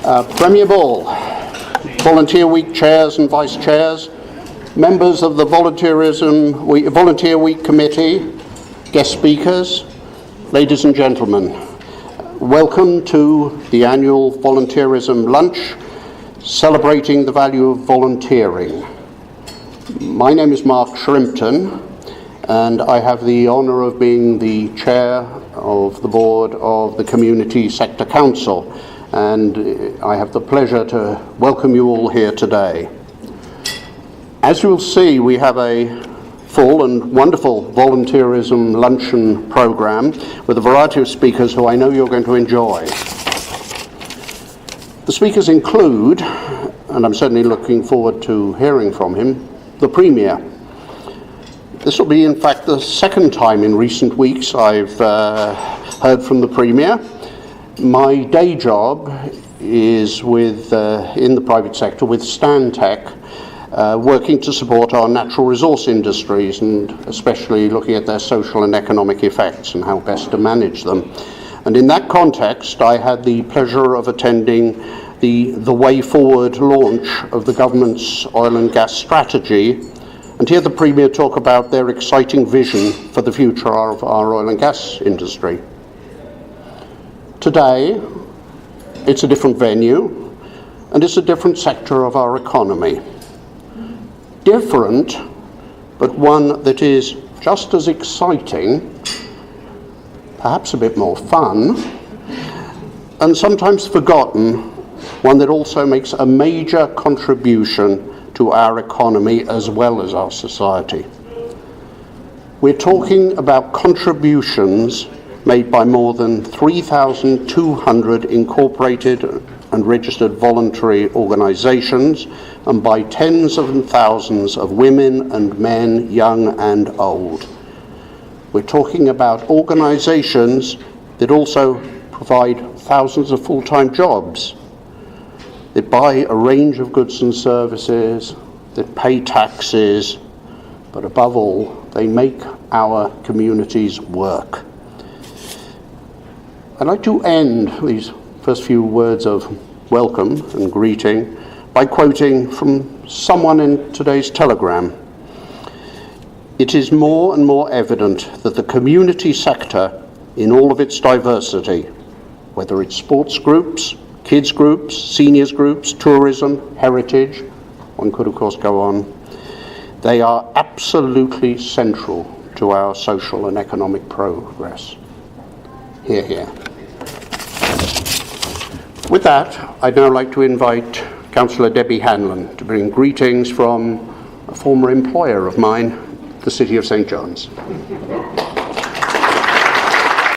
Premier Ball, Volunteer Week chairs and vice chairs, members of the Volunteer Week Committee, guest speakers, ladies and gentlemen, welcome to the annual Volunteerism Lunch, celebrating the value of volunteering. My name is Mark Shrimpton, and I have the honour of being the chair of the board of the Community Sector Council, and I have the pleasure to welcome you all here today. As you'll see, we have a full and wonderful volunteerism luncheon programme with a variety of speakers who I know you're going to enjoy. The speakers include, and I'm certainly looking forward to hearing from him, the Premier. This will be, in fact, the second time in recent weeks I've heard from the Premier. My day job is in the private sector with Stantec, working to support our natural resource industries and especially looking at their social and economic effects and how best to manage them. And in that context, I had the pleasure of attending the Way Forward launch of the government's oil and gas strategy and hear the Premier talk about their exciting vision for the future of our oil and gas industry. Today, it's a different venue, and it's a different sector of our economy. Different, but one that is just as exciting, perhaps a bit more fun, and sometimes forgotten, one that also makes a major contribution to our economy as well as our society. We're talking about contributions made by more than 3,200 incorporated and registered voluntary organisations and by tens of thousands of women and men, young and old. We're talking about organisations that also provide thousands of full-time jobs, that buy a range of goods and services, that pay taxes, but above all, they make our communities work. I'd like to end these first few words of welcome and greeting by quoting from someone in today's telegram. It is more and more evident that the community sector, in all of its diversity, whether it's sports groups, kids groups, seniors groups, tourism, heritage, one could of course go on, they are absolutely central to our social and economic progress. Hear, hear. With that, I'd now like to invite Councillor Debbie Hanlon to bring greetings from a former employer of mine, the City of St. John's.